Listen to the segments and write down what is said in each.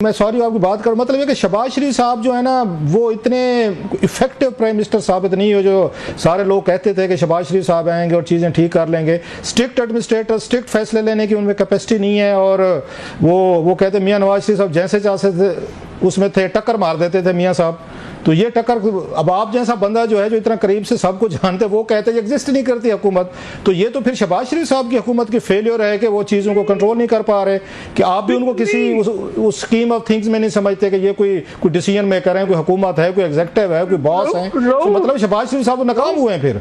मैं सॉरी आपकी बात करूं, मतलब है कि शहबाज शरीफ साहब जो है ना वो इतने इफेक्टिव प्राइम मिनिस्टर साबित नहीं हो जो सारे लोग कहते थे कि शहबाज शरीफ साहब आएंगे और चीज़ें ठीक कर लेंगे। स्ट्रिक्ट एडमिनिस्ट्रेटर, स्ट्रिक्ट फैसले लेने की उनमें कैपेसिटी नहीं है और वो कहते मियाँ नवाज शरीफ साहब जैसे चाहते थे उसमें थे, टक्कर मार देते थे मियाँ साहब। तो ये टक्कर, अब आप जैसा बंदा जो है जो इतना करीब से सबको जानते वो कहते हैं एग्जिस्ट नहीं करती हुकूमत, तो ये तो फिर शहबाज शरीफ साहब की हुकूमत की फेलियर है कि वो चीज़ों को कंट्रोल नहीं कर पा रहे, कि आप भी उनको किसी उस स्कीम ऑफ थिंग्स में नहीं समझते कि ये कोई डिसीजन मेकर है, कोई हुकूमत है, कोई एग्जीक्यूटिव है, कोई बॉस है। तो मतलब शहबाज शरीफ साहब नाकाम हुए हैं फिर।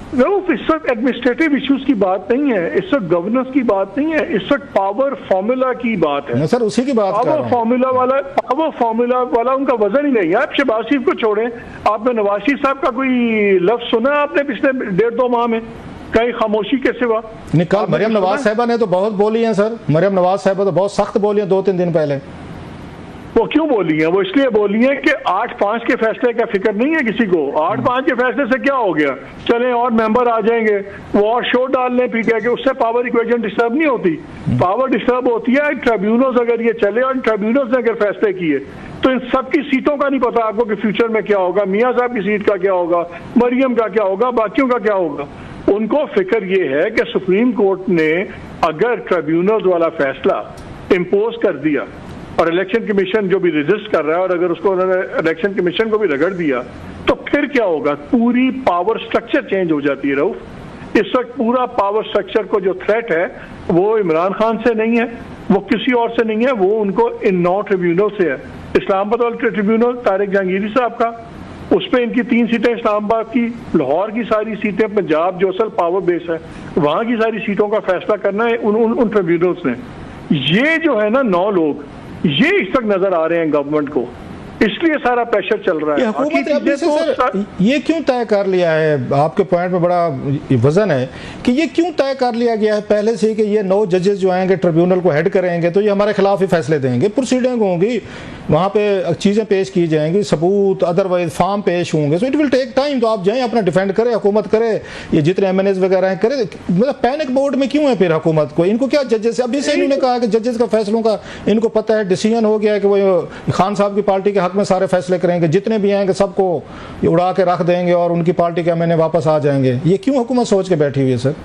इस वक्त एडमिनिस्ट्रेटिव इश्यूज की बात नहीं है, इस वक्त गवर्नेंस की बात नहीं है, इस वक्त पावर फॉर्मूला की बात है। सर उसी की बात कर रहा हूं। पावर फॉर्मूला वाला उनका वजन ही नहीं है। आप शहबाज शरीफ को छोड़ें, आपने नवाज शरीफ साहब का कोई लफ्ज सुना आपने पिछले 1.5-2 माह में? कहीं खामोशी के सिवा। कल मरियम नवाज साहिबा ने तो बहुत बोली है सर, मरियम नवाज साहिबा तो बहुत सख्त बोली है 2-3 दिन पहले। वो क्यों बोली है? वो इसलिए बोली है कि 8-5 के फैसले का फिक्र नहीं है किसी को। 8-5 के फैसले से क्या हो गया, चले और मेंबर आ जाएंगे, वो और शोर डाल लें पीटीआई के, उससे पावर इक्वेशन डिस्टर्ब नहीं होती। पावर डिस्टर्ब होती है ट्रिब्यूनल्स अगर ये चले और ट्रिब्यूनल्स ने अगर फैसले किए तो इन सबकी सीटों का नहीं पता आपको कि फ्यूचर में क्या होगा, मियाँ साहब की सीट का क्या होगा, मरियम का क्या होगा, बाकियों का क्या होगा। उनको फिक्र ये है कि सुप्रीम कोर्ट ने अगर ट्रिब्यूनल्स वाला फैसला इम्पोज कर दिया और इलेक्शन कमीशन जो भी रेजिस्ट कर रहा है और अगर उसको उन्होंने इलेक्शन कमीशन को भी रगड़ दिया तो फिर क्या होगा, पूरी पावर स्ट्रक्चर चेंज हो जाती है। रऊफ, इस वक्त पूरा पावर स्ट्रक्चर को जो थ्रेट है वो इमरान खान से नहीं है, वो किसी और से नहीं है, वो उनको इन 9 ट्रिब्यूनल से है। इस्लामाबाद वाला ट्रिब्यूनल तारिक जहांगीरी साहब का, उस पर इनकी 3 सीटें इस्लामाबाद की, लाहौर की सारी सीटें, पंजाब जो असल पावर बेस है वहां की सारी सीटों का फैसला करना है उन ट्रिब्यूनल्स ने। ये जो है ना 9 लोग ये इस तक नजर आ रहे हैं गवर्नमेंट को, इसलिए सारा प्रेशर चल रहा है। ये क्यों तय कर लिया है, आपके पॉइंट में बड़ा वजन है कि ये क्यों तय कर लिया गया है पहले से कि ये 9 जजेस जो आएंगे ट्रिब्यूनल को हेड करेंगे तो ये हमारे खिलाफ ही फैसले देंगे, प्रोसीडिंग होंगी, वहाँ पे चीज़ें पेश की जाएंगी, सबूत अदरवाइज फार्म पेश होंगे, so it will take time. तो आप जाएं अपना डिफेंड करें, हुकूमत करे, ये जितने MNAs वगैरह हैं करे, मतलब पैनिक मोड में क्यों है फिर हुकूमत को? इनको क्या जजेस, अभी से इन्होंने कहा कि जजेस का फैसलों का इनको पता है, डिसीजन हो गया है कि वो खान साहब की पार्टी के हक में सारे फैसले करेंगे, जितने भी आएंगे सबको उड़ा के रख देंगे और उनकी पार्टी के MNA वापस आ जाएंगे। ये क्यों हुकूमत सोच के बैठी हुई है सर?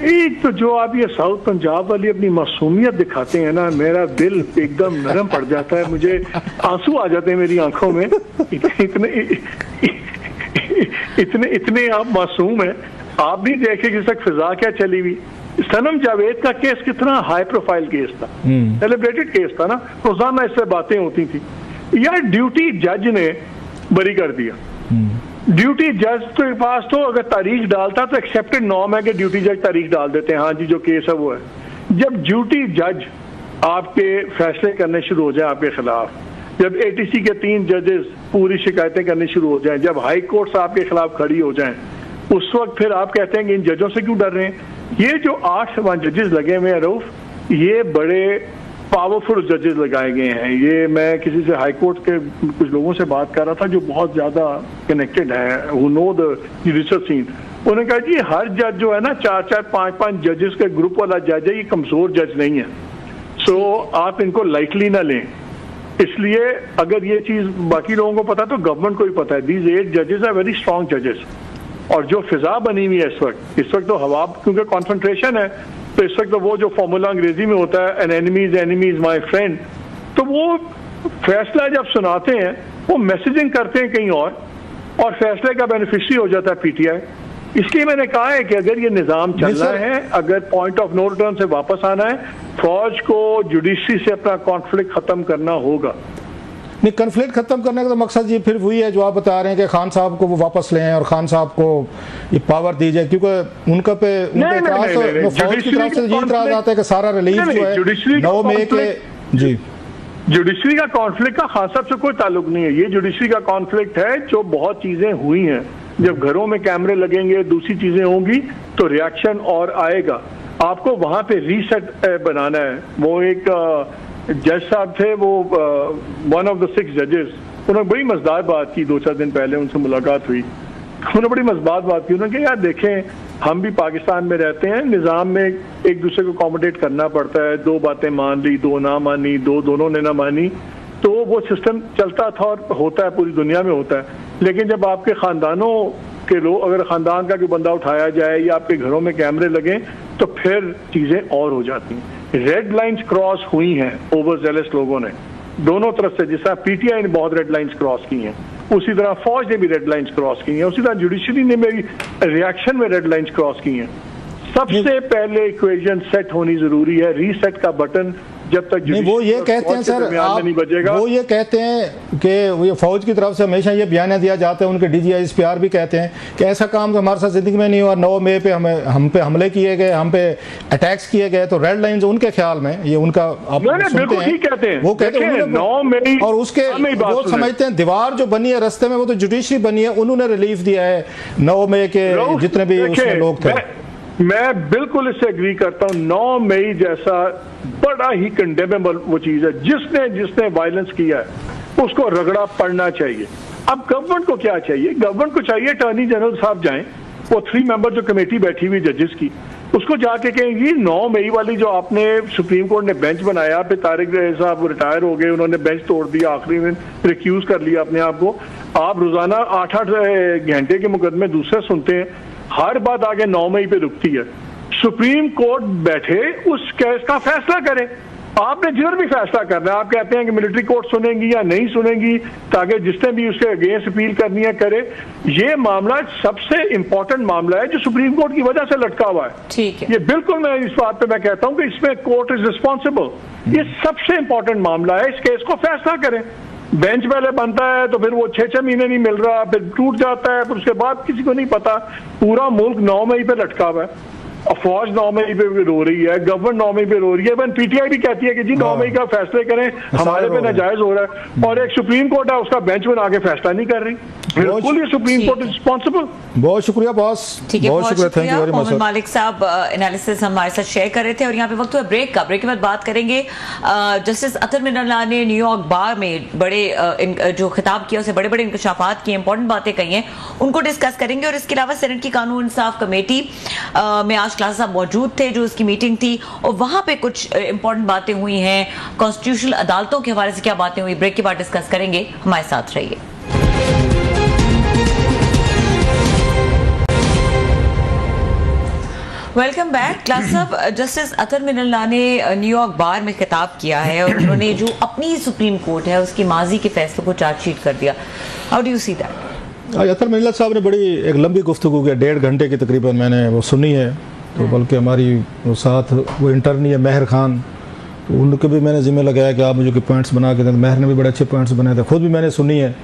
एक तो जो आप ये साउथ पंजाब वाली अपनी मासूमियत दिखाते हैं ना, मेरा दिल एकदम नरम पड़ जाता है, मुझे आंसू आ जाते हैं मेरी आंखों में। इतने आप मासूम हैं। आप भी देखे कि तक फिजा क्या चली हुई। सनम जावेद का केस कितना हाई प्रोफाइल केस था, सेलिब्रेटेड केस था ना, रोजाना इससे बातें होती थी। यार ड्यूटी जज ने बरी कर दिया। ड्यूटी जज के पास तो अगर तारीख डालता तो एक्सेप्टेड नॉर्म है कि ड्यूटी जज तारीख डाल देते हैं, हाँ जी जो केस है वो है। जब ड्यूटी जज आपके फैसले करने शुरू हो जाए आपके खिलाफ, जब ATC के 3 जजेस पूरी शिकायतें करनी शुरू हो जाएं, जब हाई कोर्ट्स आपके खिलाफ खड़ी हो जाएं, उस वक्त फिर आप कहते हैं कि इन जजों से क्यों डर रहे हैं? ये जो 8 जजेस लगे हुए हैं रऊफ, ये बड़े पावरफुल जजेस लगाए गए हैं। ये मैं किसी से हाई कोर्ट के कुछ लोगों से बात कर रहा था जो बहुत ज्यादा कनेक्टेड है, who know the judicial scene। उन्होंने कहा जी हर जज जो है ना 4-4, 5-5 जजेस के ग्रुप वाला जज है, ये कमजोर जज नहीं है, सो आप इनको लाइटली ना लें। इसलिए अगर ये चीज बाकी लोगों को पता है तो गवर्नमेंट को भी पता है। दीज 8 जजेस आर वेरी स्ट्रॉन्ग जजेस। और जो फिजा बनी हुई है इस वक्त तो हवा, क्योंकि कॉन्सेंट्रेशन है, तो इस वक्त तो वो जो फॉर्मूला अंग्रेजी में होता है, an enemy is my friend, तो वो फैसला जब सुनाते हैं वो मैसेजिंग करते हैं कहीं और फैसले का बेनिफिशियरी हो जाता है PTI। इसलिए मैंने कहा है कि अगर ये निज़ाम चलना है, अगर पॉइंट ऑफ नो रिटर्न से वापस आना है, फौज को जुडिशरी से अपना कॉन्फ्लिक्ट खत्म करना होगा। नहीं, कन्फ्लिक्ट खत्म करने का तो मकसद ये फिर वही है जो आप बता रहे हैं कि खान साहब को वो वापस लें और खान साहब को ये पावर दी जाए, क्योंकि उनका पे फौज की तरफ से ये इतराज आता है कि सारा रिलीफ जो है 9 मई के जी जुडिशरी का कॉन्फ्लिक्ट का खान साहब से कोई ताल्लुक नहीं है। ये जुडिशरी का कॉन्फ्लिक्ट है जो बहुत चीजें हुई हैं, जब घरों में कैमरे लगेंगे, दूसरी चीजें होंगी तो रिएक्शन और आएगा। आपको वहां पे रीसेट बनाना है। वो एक जज साहब थे, वो वन ऑफ द 6 जजेस, उन्होंने बड़ी मजेदार बात की 2-4 दिन पहले, उनसे मुलाकात हुई। उन्होंने बड़ी मजबूत बात की, उन्होंने कहा यार देखें हम भी पाकिस्तान में रहते हैं, निज़ाम में एक दूसरे को अकोमोडेट करना पड़ता है, दो बातें मान ली, दो ना मानी, दोनों ने ना मानी, तो वो सिस्टम चलता था और होता है, पूरी दुनिया में होता है। लेकिन जब आपके ख़ानदानों के लोग, अगर ख़ानदान का कोई बंदा उठाया जाए या आपके घरों में कैमरे लगे तो फिर चीज़ें और हो जाती हैं। रेड लाइंस क्रॉस हुई हैं ओवर जेलस लोगों ने दोनों तरफ से, जिस तरह पीटीआई ने बहुत रेड लाइंस क्रॉस की हैं, उसी तरह फौज ने भी रेड लाइंस क्रॉस की हैं, उसी तरह जुडिशरी ने मेरी रिएक्शन में रेड लाइंस क्रॉस की हैं। सबसे पहले इक्वेशन सेट होनी जरूरी है, रीसेट का बटन जब तक नहीं, वो ये कहते हैं सर, नहीं बजेगा। वो ये कहते हैं कि ये फौज की तरफ से हमेशा ये बयान दिया जाता है, उनके DGISPR भी कहते हैं कि ऐसा काम तो हमारे साथ जिंदगी में नहीं हुआ, 9 मई पे हम पे हमले किए गए, हम पे अटैक्स किए गए, तो रेड लाइंस उनके ख्याल में ये उनका आप बिल्कुल ठीक कहते हैं, वो कहते हैं 9 मई, और उसके वो समझते हैं दीवार जो बनी है रास्ते में वो तो जुडिशरी बनी है, उन्होंने रिलीफ दिया है 9 मई के जितने भी उसमें लोग थे। मैं बिल्कुल इससे एग्री करता हूं, 9 मई जैसा बड़ा ही कंडेमेबल वो चीज है, जिसने वायलेंस किया है उसको रगड़ा पड़ना चाहिए। अब गवर्नमेंट को क्या चाहिए? गवर्नमेंट को चाहिए अटॉर्नी जनरल साहब जाएं, वो 3 मेंबर जो कमेटी बैठी हुई जजेस की, उसको जाके कहेंगे 9 मई वाली जो आपने सुप्रीम कोर्ट ने बेंच बनाया, फिर तारिक साहब रिटायर हो गए, उन्होंने बेंच तोड़ दिया, आखिरी में रिक्यूज कर लिया अपने आप को, आप रोजाना 8-8 घंटे के मुकदमे दूसरे सुनते हैं, हर बात आगे 9 मई पे रुकती है। सुप्रीम कोर्ट बैठे उस केस का फैसला करे, आपने जिधर भी फैसला करना है, आप कहते हैं कि मिलिट्री कोर्ट सुनेंगी या नहीं सुनेंगी, ताकि जिसने भी उसके अगेंस्ट अपील करनी है करे। ये मामला सबसे इंपॉर्टेंट मामला है जो सुप्रीम कोर्ट की वजह से लटका हुआ है। ठीक है, ये बिल्कुल मैं इस बात पे मैं कहता हूं कि इसमें कोर्ट इज रिस्पॉन्सिबल, ये सबसे इंपॉर्टेंट मामला है, इस केस को फैसला करें। बेंच पहले बनता है तो फिर वो 6-6 महीने नहीं मिल रहा, फिर टूट जाता है, फिर उसके बाद किसी को नहीं पता, पूरा मुल्क 9 मई पे लटका हुआ है, और फौज 9 मई पे रो रही है, गवर्नमेंट 9 मई पे रो रही है, इवन पीटीआई भी कहती है कि जी 9 मई का फैसले करें, हमारे पे नाजायज हो रहा है, और एक सुप्रीम कोर्ट है उसका बेंच बना के फैसला नहीं कर रही। बिल्कुल ये सुप्रीम कोर्ट रिस्पॉन्सिबल। बहुत शुक्रिया बॉस, बहुत शुक्रिया। Thank you very much. Mohammad Malik साहब एनालिसिस हमारे साथ शेयर कर रहे थे, और यहाँ पे वक्त हुआ ब्रेक का। ब्रेक के बाद बात करेंगे जस्टिस अतर मिनल्ला ने न्यूयॉर्क बार में बड़े जो खिताब किया, उसे बड़े बड़े इंकशाफात किए, इंपॉर्टेंट बातें कही हैं, उनको डिस्कस करेंगे। और इसके अलावा सेनेट की कानून इंसाफ कमेटी में आज क्लास साहब मौजूद थे, जो उसकी मीटिंग थी, और वहां पे कुछ इंपॉर्टेंट बातें हुई हैं, कॉन्स्टिट्यूशनल अदालतों के हवाले से क्या बातें हुई, ब्रेक के बाद डिस्कस करेंगे। हमारे साथ रहिए। Welcome back. क्लास साहब, जस्टिस अतर मिनल्ला ने न्यूयॉर्क बार में खिताब किया है, और उन्होंने जो अपनी सुप्रीम कोर्ट है उसकी माजी के फैसलों को चार्जशीट कर दिया। How do you see that? Athar Minallah साहब ने बड़ी एक लंबी गुफ्तगू की, 1.5 घंटे की तकरीबन मैंने वो सुनी है, तो बल्कि हमारी वो साथ वो इंटर्नी है महर खान, तो उनके भी मैंने जिम्मे लगाया कि आप मुझे पॉइंट्स बना के दें। महर ने भी बड़े अच्छे पॉइंट्स बनाए थे, खुद भी मैंने सुनी है।